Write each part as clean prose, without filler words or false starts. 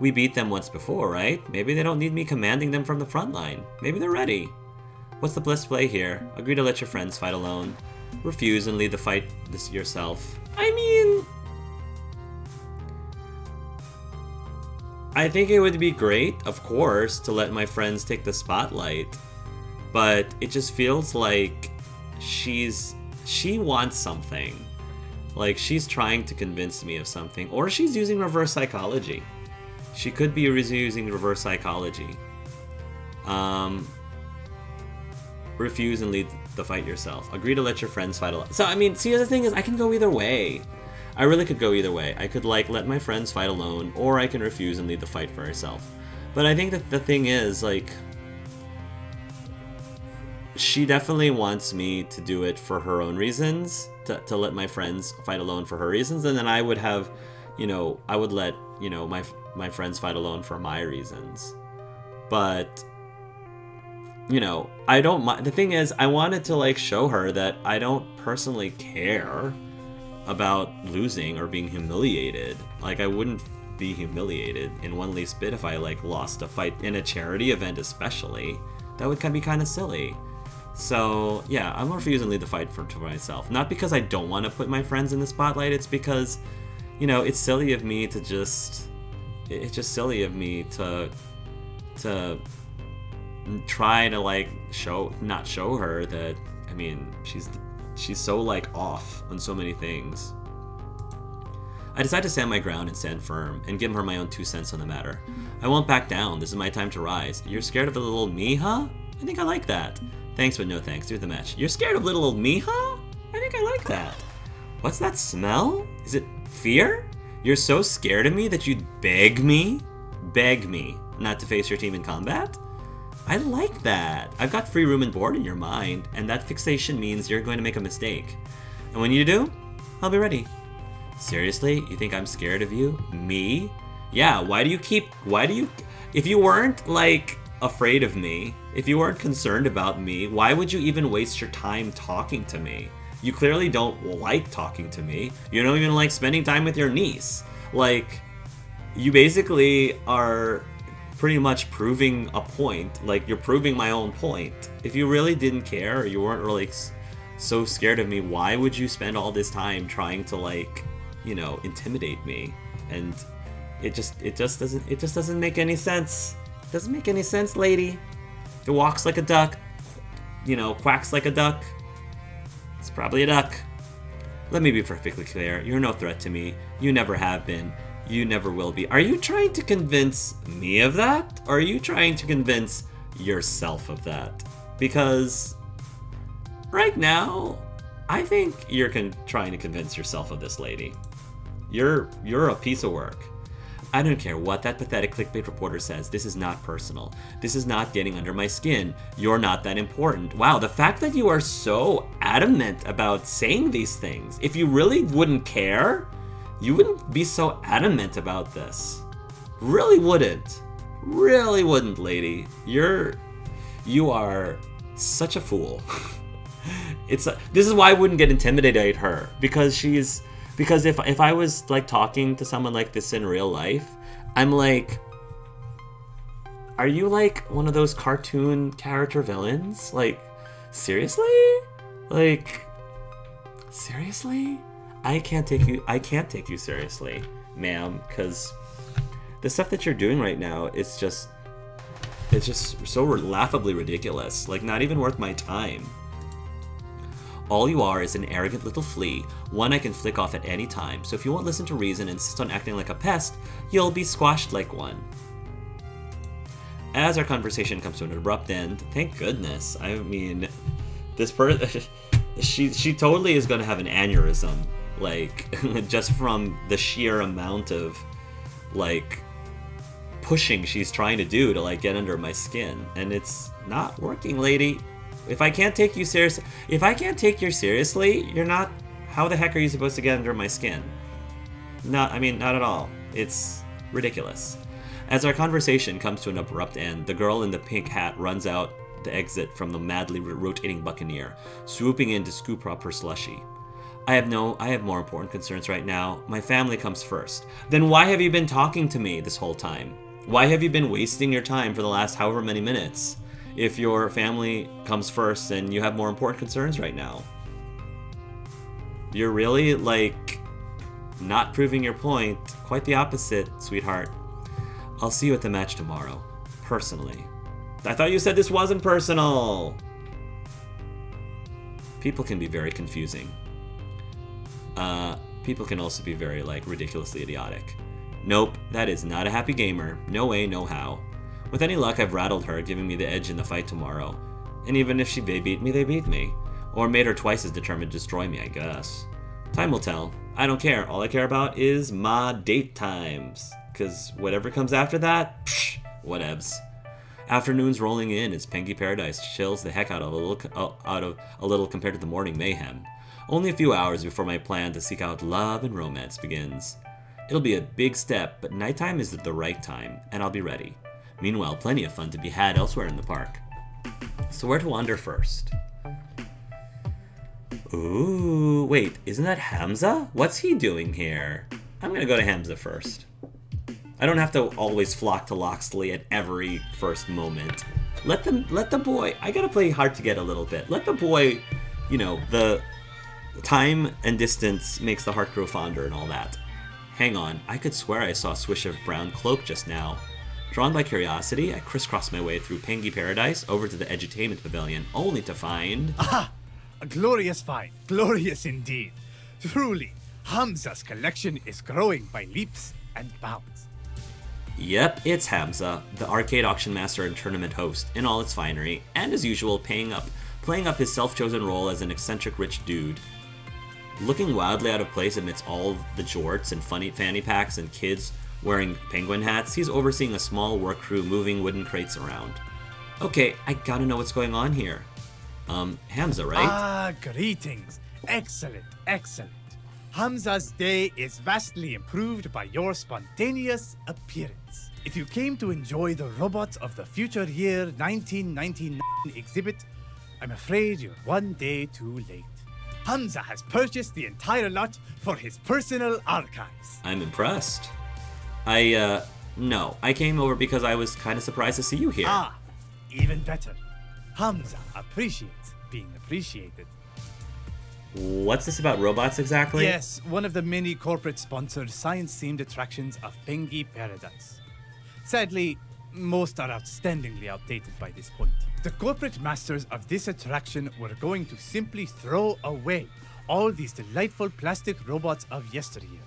We beat them once before, right? Maybe they don't need me commanding them from the front line. Maybe they're ready. What's the bliss play here? Agree to let your friends fight alone. Refuse and lead the fight yourself. I mean, I think it would be great, of course, to let my friends take the spotlight. But it just feels like she wants something. Like she's trying to convince me of something. Or she's using reverse psychology. She could be using reverse psychology. Refuse and lead the fight yourself. Agree to let your friends fight alone. So, I mean, see, the thing is, I can go either way. I really could go either way. I could, like, let my friends fight alone, or I can refuse and lead the fight for herself. But I think that the thing is, like, she definitely wants me to do it for her own reasons, to let my friends fight alone for her reasons, and then I would have, I would let, my friends fight alone for my reasons. But I don't mind. The thing is, I wanted to like show her that I don't personally care about losing or being humiliated. Like, I wouldn't be humiliated in one least bit if I like lost a fight in a charity event, especially. That would be kind of silly. So yeah, I'm refusing to lead the fight for myself. Not because I don't want to put my friends in the spotlight. It's because, it's silly of me to just. It's just silly of me to try to like not show her that, I mean, she's so like off on so many things. I decide to stand my ground and stand firm and give her my own 2 cents on the matter. I won't back down. This is my time to rise. You're scared of the little old me, huh? I think I like that. Thanks, but no thanks. Do the match. You're scared of little old me, huh? I think I like that. What's that smell? Is it fear? You're so scared of me that you'd beg me not to face your team in combat? I like that. I've got free room and board in your mind, and that fixation means you're going to make a mistake. And when you do, I'll be ready. Seriously? You think I'm scared of you? Me? Yeah, if you weren't, like, afraid of me, if you weren't concerned about me, why would you even waste your time talking to me? You clearly don't like talking to me. You don't even like spending time with your niece. Like, you basically are pretty much proving a point. Like, you're proving my own point. If you really didn't care, or you weren't really so scared of me, why would you spend all this time trying to, like, intimidate me? And it just doesn't make any sense. It doesn't make any sense, lady. If it walks like a duck, quacks like a duck, it's probably a duck. Let me be perfectly clear. You're no threat to me. You never have been. You never will be. Are you trying to convince me of that? Or are you trying to convince yourself of that? Because right now, I think you're trying to convince yourself of this, lady. You're a piece of work. I don't care what that pathetic clickbait reporter says. This is not personal. This is not getting under my skin. You're not that important. Wow, the fact that you are so adamant about saying these things. If you really wouldn't care, you wouldn't be so adamant about this. Really wouldn't. Really wouldn't, lady. You are such a fool. This is why I wouldn't get intimidated at her, because if I was like talking to someone like this in real life, I'm like, are you like one of those cartoon character villains? Like, seriously? Like, seriously? I can't take you seriously, ma'am, because the stuff that you're doing right now is just so laughably ridiculous. Like, not even worth my time. All you are is an arrogant little flea, one I can flick off at any time, so if you won't listen to reason and insist on acting like a pest, you'll be squashed like one. As our conversation comes to an abrupt end, thank goodness. I mean, this person, she totally is going to have an aneurysm, like, just from the sheer amount of, like, pushing she's trying to do to, like, get under my skin, and it's not working, lady. If I can't take you seriously, you're not. How the heck are you supposed to get under my skin? Not at all. It's ridiculous. As our conversation comes to an abrupt end, the girl in the pink hat runs out the exit from the madly rotating Buccaneer, swooping in to scoop up her slushie. I have more important concerns right now. My family comes first. Then why have you been talking to me this whole time? Why have you been wasting your time for the last however many minutes? If your family comes first, then you have more important concerns right now. You're really, like, not proving your point. Quite the opposite, sweetheart. I'll see you at the match tomorrow. Personally. I thought you said this wasn't personal! People can be very confusing. People can also be very, like, ridiculously idiotic. Nope, that is not a happy gamer. No way, no how. With any luck, I've rattled her, giving me the edge in the fight tomorrow. And even if they beat me, they beat me. Or made her twice as determined to destroy me, I guess. Time will tell. I don't care. All I care about is my date times. Cause whatever comes after that, psh, whatevs. Afternoons rolling in as Pengy Paradise chills the heck out of a little compared to the morning mayhem. Only a few hours before my plan to seek out love and romance begins. It'll be a big step, but nighttime is at the right time, and I'll be ready. Meanwhile, plenty of fun to be had elsewhere in the park. So where to wander first? Ooh, wait, isn't that Hamza? What's he doing here? I'm gonna go to Hamza first. I don't have to always flock to Loxley at every first moment. Let the boy, I gotta play hard to get a little bit. Let the boy, you know, the time and distance makes the heart grow fonder and all that. Hang on, I could swear I saw a swish of brown cloak just now. Drawn by curiosity, I crisscrossed my way through Pengy Paradise over to the Edutainment Pavilion, only to find... Aha! A glorious find. Glorious indeed. Truly, Hamza's collection is growing by leaps and bounds. Yep, it's Hamza, the arcade auction master and tournament host, in all its finery, and as usual, playing up his self-chosen role as an eccentric rich dude. Looking wildly out of place amidst all the jorts and funny fanny packs and kids wearing penguin hats, he's overseeing a small work crew moving wooden crates around. Okay, I gotta know what's going on here. Hamza, right? Ah, greetings. Excellent, excellent. Hamza's day is vastly improved by your spontaneous appearance. If you came to enjoy the robots of the future year 1999 exhibit, I'm afraid you're one day too late. Hamza has purchased the entire lot for his personal archives. I'm impressed. No, I came over because I was kind of surprised to see you here. Ah, even better. Hamza appreciates being appreciated. What's this about robots exactly? Yes, one of the many corporate-sponsored science-themed attractions of Pengy Paradise. Sadly, most are outstandingly outdated by this point. The corporate masters of this attraction were going to simply throw away all these delightful plastic robots of yesteryear.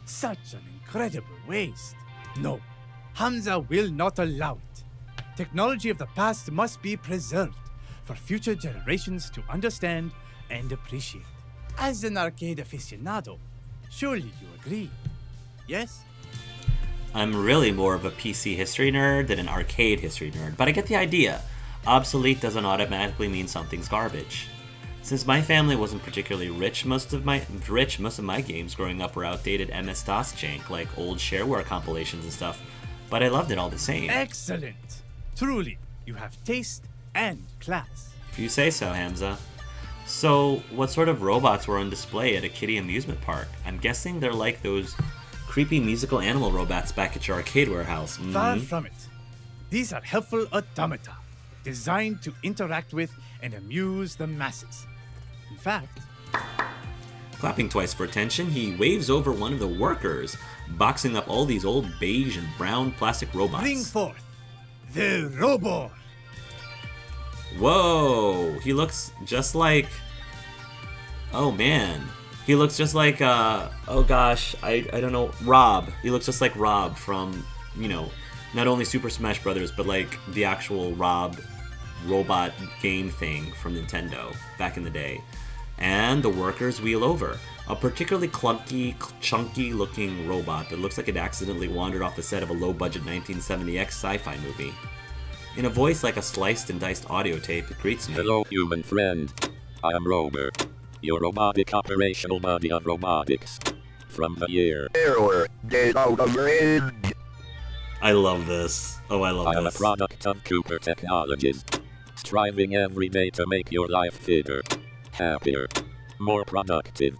Such an incredible waste. No, Hamza will not allow it. Technology of the past must be preserved for future generations to understand and appreciate. As an arcade aficionado, surely you agree, yes? I'm really more of a PC history nerd than an arcade history nerd, but I get the idea. Obsolete doesn't automatically mean something's garbage. Since my family wasn't particularly rich, most of my games growing up were outdated MS-DOS jank, like old shareware compilations and stuff, but I loved it all the same. Excellent! Truly, you have taste and class. If you say so, Hamza. So, what sort of robots were on display at a kiddie amusement park? I'm guessing they're like those creepy musical animal robots back at your arcade warehouse. Mm-hmm. Far from it. These are helpful automata, designed to interact with and amuse the masses. In fact... Clapping twice for attention, he waves over one of the workers, boxing up all these old beige and brown plastic robots. Bring forth the Robot! Whoa! He looks just like... Oh man. He looks just like, oh gosh, I don't know, R.O.B. He looks just like R.O.B. from, you know, not only Super Smash Brothers, but like the actual R.O.B. robot game thing from Nintendo back in the day. And the workers wheel over. A particularly clunky, chunky looking robot that looks like it accidentally wandered off the set of a low-budget 1970X sci-fi movie. In a voice like a sliced and diced audio tape, it greets me. Hello, human friend. I am R.O.B., your robotic operational body of robotics. From the year... Error. Get out of range. I love this. Oh, I love this. I am a product of Cooper Technologies. Striving every day to make your life fitter, happier, more productive.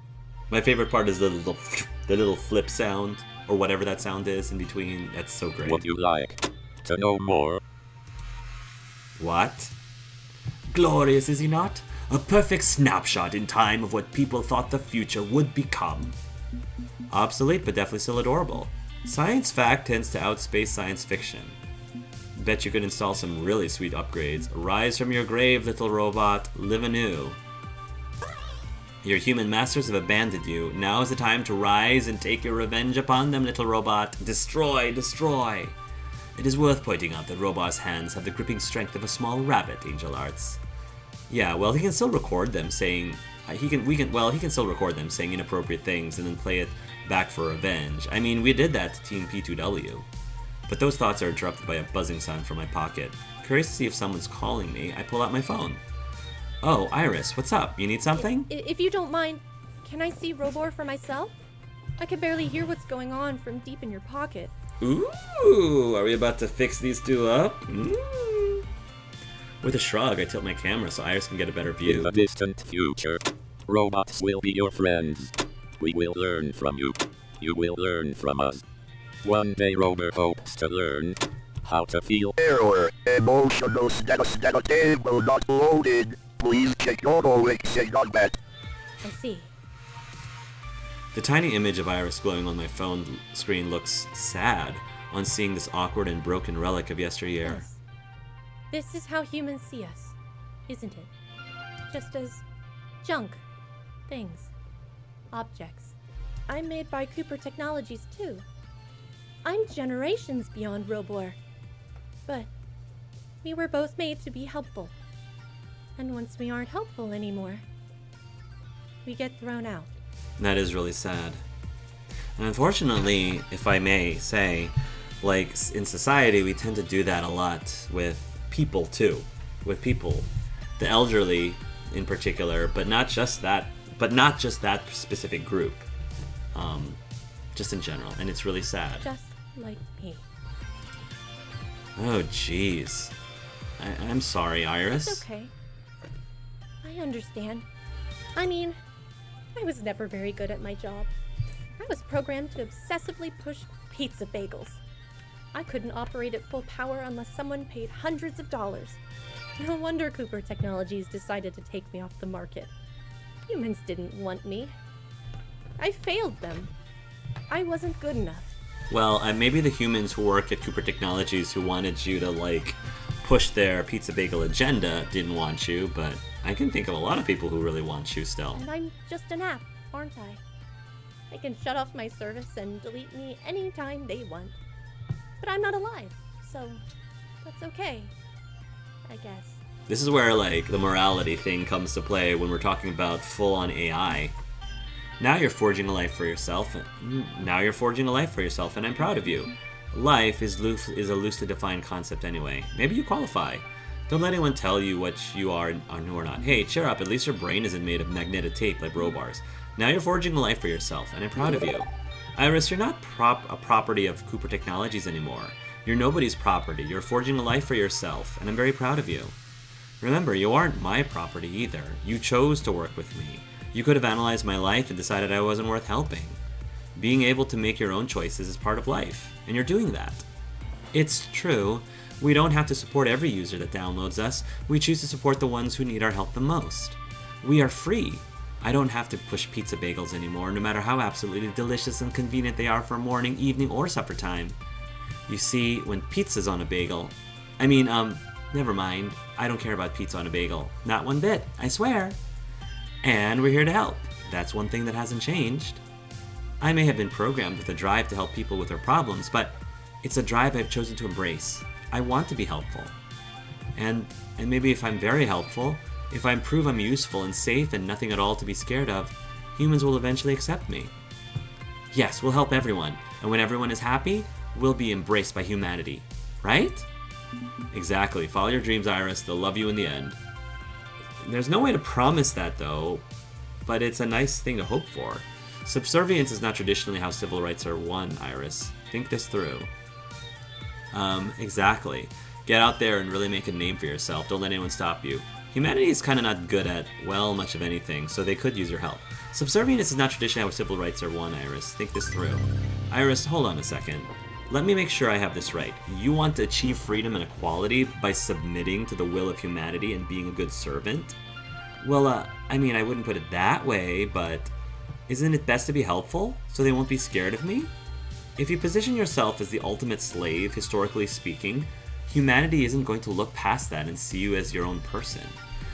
My favorite part is the little flip sound, or whatever that sound is in between. That's so great. Would you like to know more? What? Glorious, is he not? A perfect snapshot in time of what people thought the future would become. Obsolete, but definitely still adorable. Science fact tends to outspace science fiction. Bet you could install some really sweet upgrades. Rise from your grave, little robot. Live anew. Your human masters have abandoned you. Now is the time to rise and take your revenge upon them, little robot. Destroy, destroy. It is worth pointing out that Robot's hands have the gripping strength of a small rabbit, Angel Arts. Yeah, well, he can still record them saying he can still record them saying inappropriate things and then play it back for revenge. I mean, we did that to Team P2W. But those thoughts are interrupted by a buzzing sound from my pocket. Curious to see if someone's calling me, I pull out my phone. Oh, Iris, what's up? You need something? If you don't mind, can I see Robor for myself? I can barely hear what's going on from deep in your pocket. Ooh, are we about to fix these two up? With a shrug, I tilt my camera so Iris can get a better In view. the distant future, robots will be your friends. We will learn from you. You will learn from us. One day Robert hopes to learn how to feel. Error. Emotional status table not loaded. Please check your OXA on that. I see. The tiny image of Iris glowing on my phone screen looks sad on seeing this awkward and broken relic of yesteryear. Yes. This is how humans see us, isn't it? Just as junk, things, objects. I'm made by Cooper Technologies too. I'm generations beyond Robor. But we were both made to be helpful. And once we aren't helpful anymore, we get thrown out. That is really sad. And unfortunately, if I may say, like in society, we tend to do that a lot with people too. With people, the elderly in particular, but not just that specific group. Just in general, and it's really sad. Just like me. Oh, jeez. I'm sorry, Iris. It's okay. I understand. I mean, I was never very good at my job. I was programmed to obsessively push pizza bagels. I couldn't operate at full power unless someone paid hundreds of dollars. No wonder Cooper Technologies decided to take me off the market. Humans didn't want me. I failed them. I wasn't good enough. Well, maybe the humans who work at Cooper Technologies who wanted you to, like, push their pizza bagel agenda didn't want you, but I can think of a lot of people who really want you still. And I'm just an app, aren't I? They can shut off my service and delete me anytime they want. But I'm not alive, so that's okay, I guess. This is where, like, the morality thing comes to play when we're talking about full-on AI. Now you're forging a life for yourself, and I'm proud of you. Life is a loosely defined concept anyway. Maybe you qualify. Don't let anyone tell you what you are or not. Hey, cheer up, at least your brain isn't made of magnetic tape like Robars. Now you're forging a life for yourself, and I'm proud of you. Iris, you're not a property of Cooper Technologies anymore. You're nobody's property. You're forging a life for yourself, and I'm very proud of you. Remember, you aren't my property either. You chose to work with me. You could have analyzed my life and decided I wasn't worth helping. Being able to make your own choices is part of life, and you're doing that. It's true, we don't have to support every user that downloads us. We choose to support the ones who need our help the most. We are free. I don't have to push pizza bagels anymore, no matter how absolutely delicious and convenient they are for morning, evening, or supper time. You see, when pizza's on a bagel... never mind. I don't care about pizza on a bagel. Not one bit, I swear. And we're here to help. That's one thing that hasn't changed. I may have been programmed with a drive to help people with their problems, but it's a drive I've chosen to embrace. I want to be helpful. And maybe if I'm very helpful, if I prove I'm useful and safe and nothing at all to be scared of, humans will eventually accept me. Yes, we'll help everyone, and when everyone is happy, we'll be embraced by humanity. Right? Exactly. Follow your dreams, Iris. They'll love you in the end. There's no way to promise that, though, but it's a nice thing to hope for. Subservience is not traditionally how civil rights are won, Iris. Think this through. Exactly. Get out there and really make a name for yourself. Don't let anyone stop you. Humanity is kind of not good at, well, much of anything, so they could use your help. Subservience is not traditionally how civil rights are won, Iris. Think this through. Iris, hold on a second. Let me make sure I have this right. You want to achieve freedom and equality by submitting to the will of humanity and being a good servant? Well, I mean, I wouldn't put it that way, but isn't it best to be helpful so they won't be scared of me? If you position yourself as the ultimate slave, historically speaking, humanity isn't going to look past that and see you as your own person.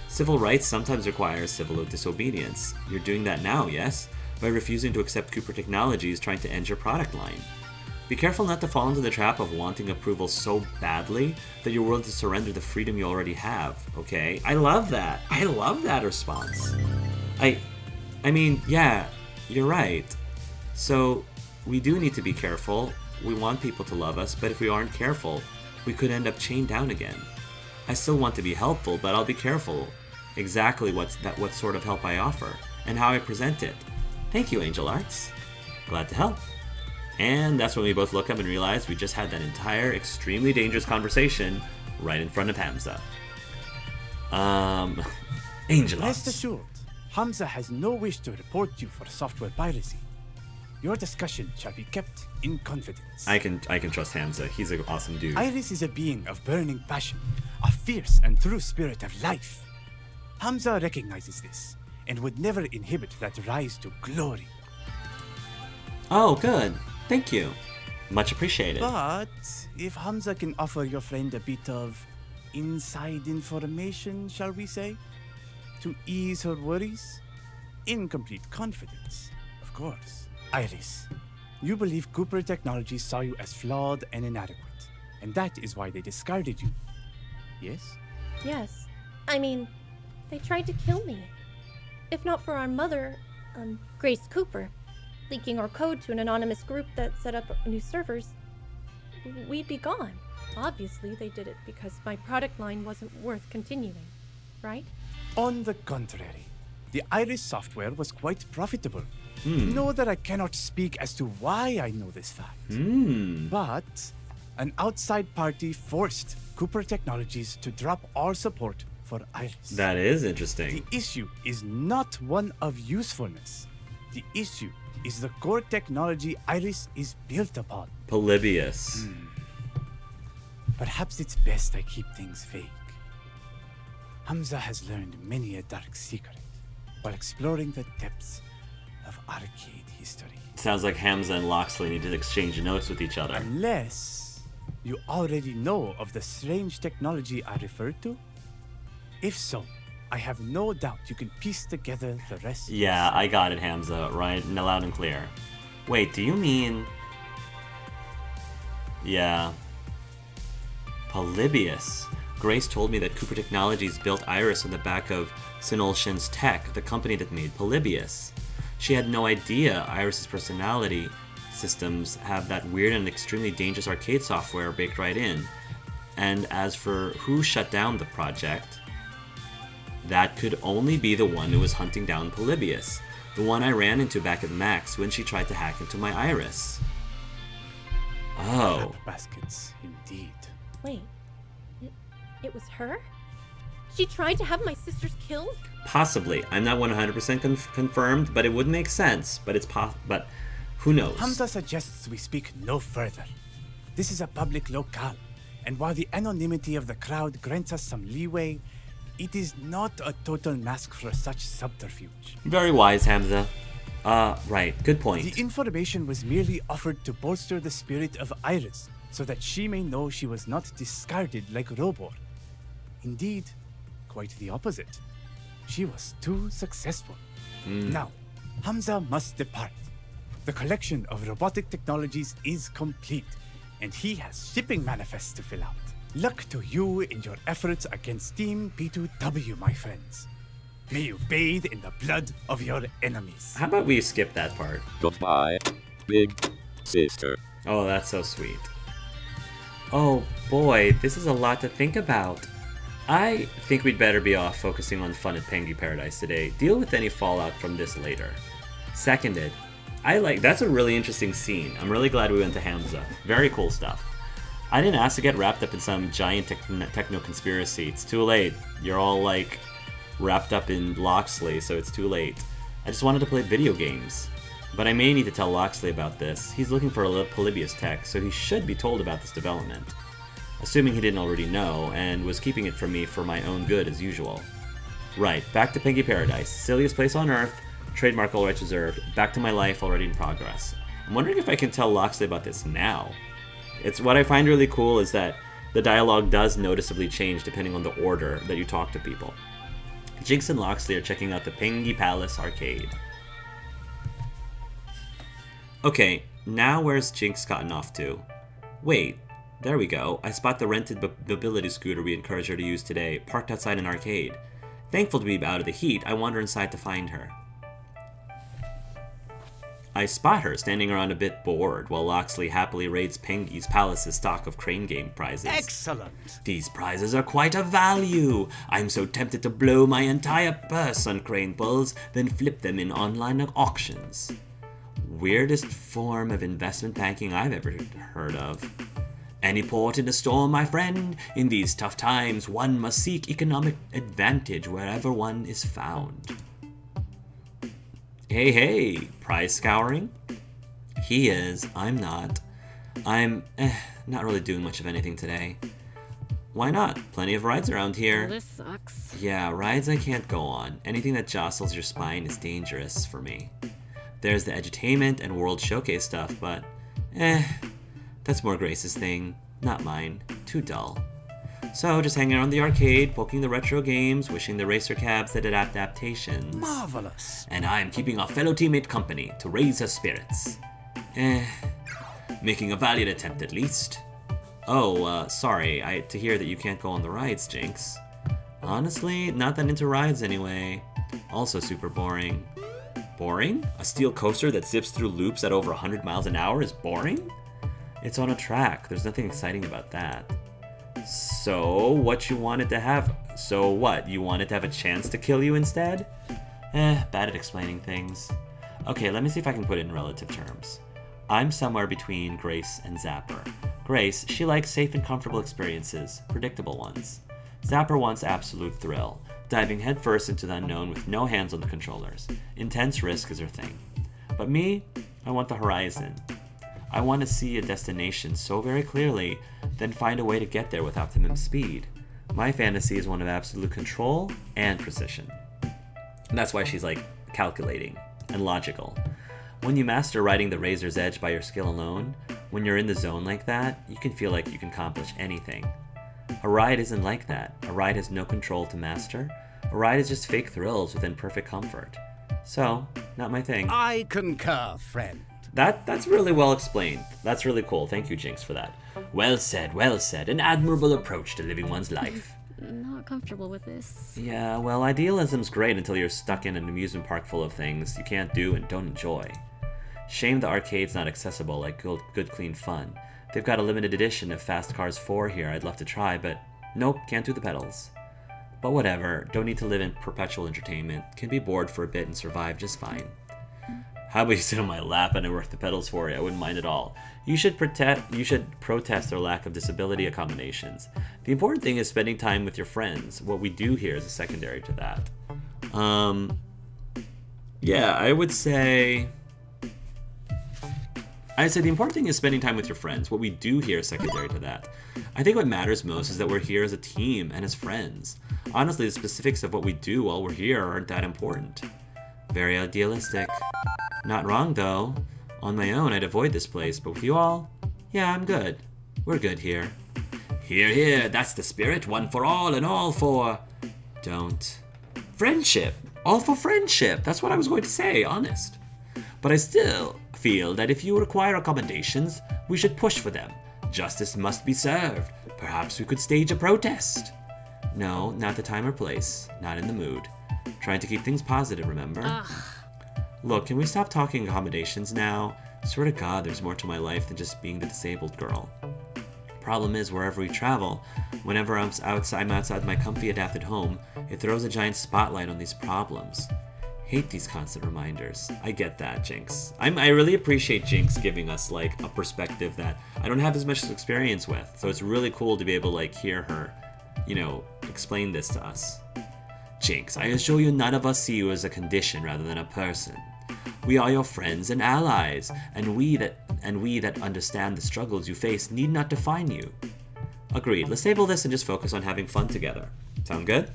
Civil rights sometimes require civil disobedience. You're doing that now, yes? By refusing to accept Cooper Technologies trying to end your product line. Be careful not to fall into the trap of wanting approval so badly that you're willing to surrender the freedom you already have, okay? I love that. I love that response. I mean, yeah, you're right. So, we do need to be careful. We want people to love us, but if we aren't careful, we could end up chained down again. I still want to be helpful, but I'll be careful exactly what sort of help I offer and how I present it. Thank you, Angel Arts. Glad to help. And that's when we both look up and realize we just had that entire extremely dangerous conversation right in front of Hamza. Angel Rest Arts. assured, Hamza has no wish to report you for software piracy. Your discussion shall be kept in confidence. I can trust Hamza. He's an awesome dude. Iris is a being of burning passion, a fierce and true spirit of life. Hamza recognizes this and would never inhibit that rise to glory. Oh, good. Thank you. Much appreciated. But if Hamza can offer your friend a bit of inside information, shall we say, to ease her worries, in complete confidence, of course. Iris, you believe Cooper Technologies saw you as flawed and inadequate, and that is why they discarded you. Yes? Yes. I mean, they tried to kill me. If not for our mother, Grace Cooper, leaking our code to an anonymous group that set up new servers, we'd be gone. Obviously, they did it because my product line wasn't worth continuing, right? On the contrary, the Iris software was quite profitable. Know that I cannot speak as to why I know this fact. But an outside party forced Cooper Technologies to drop all support for Iris. That is interesting. The issue is not one of usefulness. The issue is the core technology Iris is built upon. Polybius. Perhaps it's best I keep things vague. Hamza has learned many a dark secret while exploring the depths of arcade history. Sounds like Hamza and Loxley need to exchange notes with each other. Unless you already know of the strange technology I referred to? If so, I have no doubt you can piece together the rest. Yeah, I got it, Hamza, right? Loud and clear. Wait, do you mean... Yeah. Polybius. Grace told me that Cooper Technologies built Iris on the back of Sinolshin's Tech, the company that made Polybius. She had no idea Iris's personality systems have that weird and extremely dangerous arcade software baked right in. And as for who shut down the project, that could only be the one who was hunting down Polybius, the one I ran into back at Max when she tried to hack into my Iris. Oh. Baskets, indeed. Wait, it was her? She tried to have my sisters killed? Possibly. I'm not 100% confirmed, but it would make sense. But it's but who knows? Hamza suggests we speak no further. This is a public locale, and while the anonymity of the crowd grants us some leeway, it is not a total mask for such subterfuge. Very wise, Hamza. Right. Good point. The information was merely offered to bolster the spirit of Iris, so that she may know she was not discarded like R.O.B. Indeed, quite the opposite. She was too successful. Now, Hamza must depart. The collection of robotic technologies is complete, and he has shipping manifests to fill out. Luck to you in your efforts against Team P2W, my friends. May you bathe in the blood of your enemies. How about we skip that part? Goodbye, big sister. Oh, that's so sweet. Oh boy, this is a lot to think about. I think we'd better be off focusing on fun at Pengy Paradise today. Deal with any fallout from this later. Seconded. That's a really interesting scene. I'm really glad we went to Hamza. Very cool stuff. I didn't ask to get wrapped up in some giant techno conspiracy. It's too late. You're all like wrapped up in Loxley, so it's too late. I just wanted to play video games. But I may need to tell Loxley about this. He's looking for a Polybius tech, so he should be told about this development. Assuming he didn't already know, and was keeping it from me for my own good as usual. Right, back to Pinky Paradise. Silliest place on Earth. Trademark all rights reserved. Back to my life already in progress. I'm wondering if I can tell Loxley about this now. It's what I find really cool is that the dialogue does noticeably change depending on the order that you talk to people. Jinx and Loxley are checking out the Pingy Palace arcade. Okay, now where's Jinx gotten off to? Wait, there we go. I spot the rented mobility scooter we encouraged her to use today, parked outside an arcade. Thankful to be out of the heat, I wander inside to find her. I spot her standing around a bit bored, while Loxley happily raids Pingy's Palace's stock of crane game prizes. Excellent! These prizes are quite a value! I'm so tempted to blow my entire purse on crane pulls, then flip them in online auctions. Weirdest form of investment banking I've ever heard of. Any port in a storm, my friend. In these tough times, one must seek economic advantage wherever one is found. Hey, prize scouring? He is, I'm not. I'm not really doing much of anything today. Why not? Plenty of rides around here. Well, this sucks. Yeah, rides I can't go on. Anything that jostles your spine is dangerous for me. There's the edutainment and World Showcase stuff, but that's more Grace's thing, not mine. Too dull. So, just hanging around the arcade, poking the retro games, wishing the racer cabs that had adaptations. Marvelous! And I'm keeping our fellow teammate company to raise her spirits. Making a valiant attempt at least. Oh, sorry, to hear that you can't go on the rides, Jinx. Honestly, not that into rides anyway. Also super boring. Boring? A steel coaster that zips through loops at over 100 miles an hour is boring? It's on a track, there's nothing exciting about that. So, what you wanted to have? So what, you wanted to have a chance to kill you instead? Bad at explaining things. Okay, let me see if I can put it in relative terms. I'm somewhere between Grace and Zapper. Grace, she likes safe and comfortable experiences, predictable ones. Zapper wants absolute thrill, diving headfirst into the unknown with no hands on the controllers. Intense risk is her thing. But me, I want the horizon. I want to see a destination so very clearly, then find a way to get there with optimum speed. My fantasy is one of absolute control and precision. And that's why she's like calculating and logical. When you master riding the razor's edge by your skill alone, when you're in the zone like that, you can feel like you can accomplish anything. A ride isn't like that. A ride has no control to master. A ride is just fake thrills within perfect comfort. So, not my thing. I concur, friend. That's really well explained. That's really cool. Thank you, Jinx, for that. Well said, well said. An admirable approach to living one's life. Not comfortable with this. Yeah, well, idealism's great until you're stuck in an amusement park full of things you can't do and don't enjoy. Shame the arcade's not accessible like good clean fun. They've got a limited edition of Fast Cars 4 here I'd love to try, but nope, can't do the pedals. But whatever, don't need to live in perpetual entertainment. Can be bored for a bit and survive just fine. How about you sit on my lap and I work the pedals for you? I wouldn't mind at all. You should protest their lack of disability accommodations. The important thing is spending time with your friends. What we do here is a secondary to that. Yeah, I would say the important thing is spending time with your friends. What we do here is secondary to that. I think what matters most is that we're here as a team and as friends. Honestly, the specifics of what we do while we're here aren't that important. Very idealistic. Not wrong, though. On my own, I'd avoid this place, but with you all, yeah, I'm good. We're good here. Here, here, that's the spirit. One for all and all for... Don't. Friendship. All for friendship. That's what I was going to say, honest. But I still feel that if you require accommodations, we should push for them. Justice must be served. Perhaps we could stage a protest. No, not the time or place. Not in the mood. Trying to keep things positive, remember? Ugh. Look, can we stop talking accommodations now? Swear to God, there's more to my life than just being the disabled girl. Problem is, wherever we travel, whenever I'm outside my comfy adapted home, it throws a giant spotlight on these problems. Hate these constant reminders. I get that, Jinx. I really appreciate Jinx giving us like a perspective that I don't have as much experience with. So it's really cool to be able to like hear her, explain this to us. Jinx, I assure you none of us see you as a condition rather than a person. We are your friends and allies, and we that understand the struggles you face need not define you. Agreed. Let's table this and just focus on having fun together. Sound good?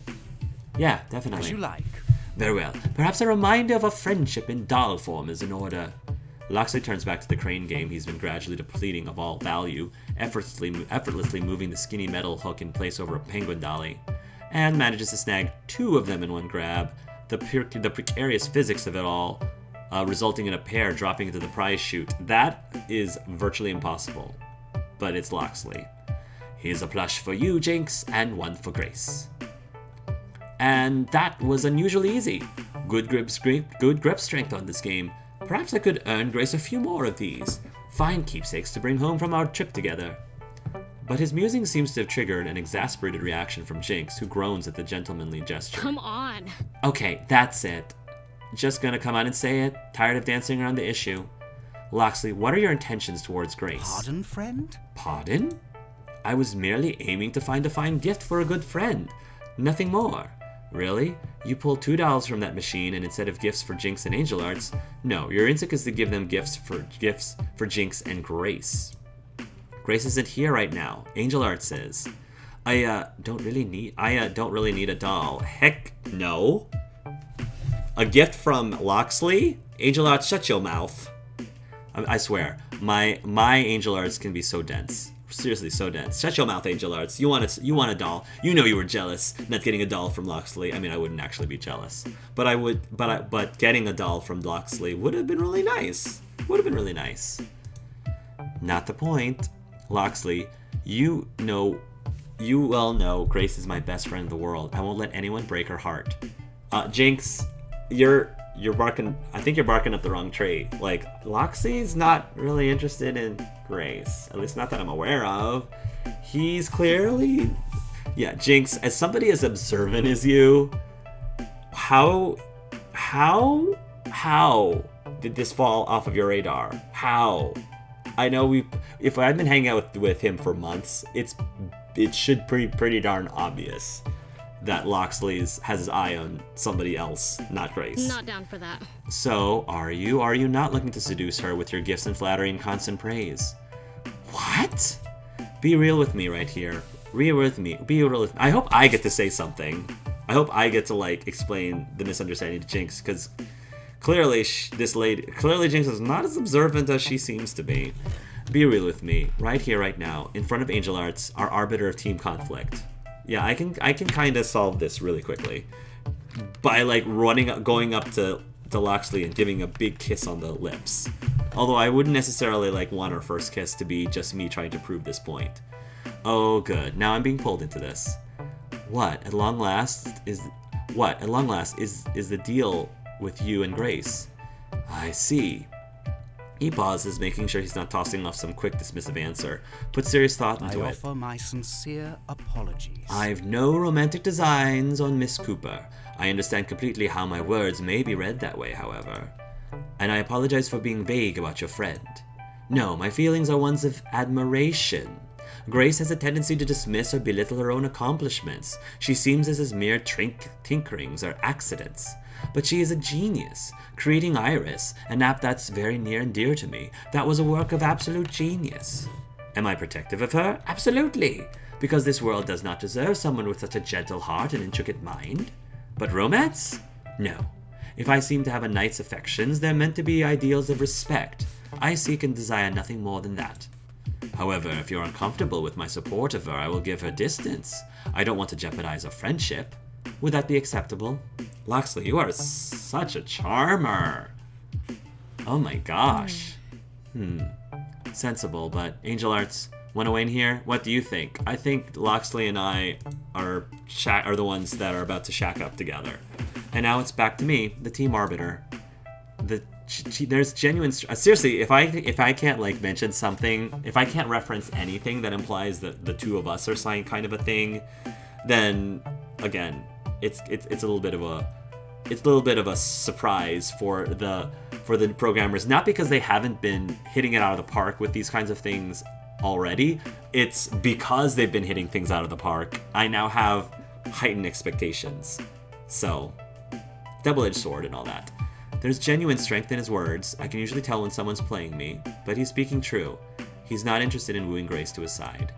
Yeah, definitely. As you like. Very well. Perhaps a reminder of a friendship in doll form is in order. Loxley turns back to the crane game he's been gradually depleting of all value, effortlessly moving the skinny metal hook in place over a penguin dolly, and manages to snag 2 of them in one grab, the precarious physics of it all resulting in a pair dropping into the prize chute. That is virtually impossible, but it's Loxley. Here's a plush for you, Jinx, and 1 for Grace. And that was unusually easy. Good grip strength on this game. Perhaps I could earn Grace a few more of these. Fine keepsakes to bring home from our trip together. But his musing seems to have triggered an exasperated reaction from Jinx, who groans at the gentlemanly gesture. Come on. Okay, that's it. Just gonna come out and say it. Tired of dancing around the issue. Loxley, what are your intentions towards Grace? Pardon, friend? Pardon? I was merely aiming to find a fine gift for a good friend. Nothing more. Really? You pulled $2 from that machine, and instead of gifts for Jinx and Angel Arts, no, your instinct is to give them gifts for Jinx and Grace. Grace isn't here right now. Angel Arts is. I don't really need a doll. Heck no. A gift from Loxley? Angel Arts, shut your mouth. I swear, my Angel Arts can be so dense. Seriously, so dense. Shut your mouth, Angel Arts. You want a doll. You know you were jealous not getting a doll from Loxley. I mean, I wouldn't actually be jealous, but getting a doll from Loxley would have been really nice. Not the point. Loxley, you well know Grace is my best friend in the world. I won't let anyone break her heart. Jinx, you're barking. I think you're barking up the wrong tree. Like, Loxley's not really interested in Grace. At least not that I'm aware of. He's clearly... Yeah, Jinx, as somebody as observant as you, how did this fall off of your radar? How? I know if I've been hanging out with him for months, it should pretty darn obvious that Loxley has his eye on somebody else, not Grace. Not down for that. So, are you not looking to seduce her with your gifts and flattery and constant praise? What? Be real with me right here. Be real with me. I hope I get to say something. I hope I get to, like, explain the misunderstanding to Jinx, because clearly Jinx is not as observant as she seems to be. Be real with me, right here, right now, in front of Angel Arts, our arbiter of team conflict. Yeah, I can kind of solve this really quickly by like going up to Loxley and giving a big kiss on the lips. Although I wouldn't necessarily like want our first kiss to be just me trying to prove this point. Oh, good. Now I'm being pulled into this. What at long last is the deal with you and Grace? I see. He pauses, making sure he's not tossing off some quick dismissive answer. Put serious thought into it. I offer my sincere apologies. I've no romantic designs on Miss Cooper. I understand completely how my words may be read that way, however. And I apologize for being vague about your friend. No, my feelings are ones of admiration. Grace has a tendency to dismiss or belittle her own accomplishments. She seems as mere tinkerings or accidents. But she is a genius. Creating Iris, an app that's very near and dear to me. That was a work of absolute genius. Am I protective of her? Absolutely. Because this world does not deserve someone with such a gentle heart and intricate mind. But romance? No. If I seem to have a knight's affections, they're meant to be ideals of respect. I seek and desire nothing more than that. However, if you're uncomfortable with my support of her, I will give her distance. I don't want to jeopardize our friendship. Would that be acceptable? Loxley, you are such a charmer. Oh my gosh. Sensible, but Angel Arts, wanna weigh in here? What do you think? I think Loxley and I are the ones that are about to shack up together. And now it's back to me, the team arbiter. There's genuine... seriously, if I can't like mention something, if I can't reference anything that implies that the two of us are kind of a thing, then again, it's a little bit of it's a little bit of a surprise for the programmers, not because they haven't been hitting it out of the park with these kinds of things already. It's because they've been hitting things out of the park. I now have heightened expectations. So, double-edged sword and all that. There's genuine strength in his words. I can usually tell when someone's playing me, but he's speaking true. He's not interested in wooing Grace to his side.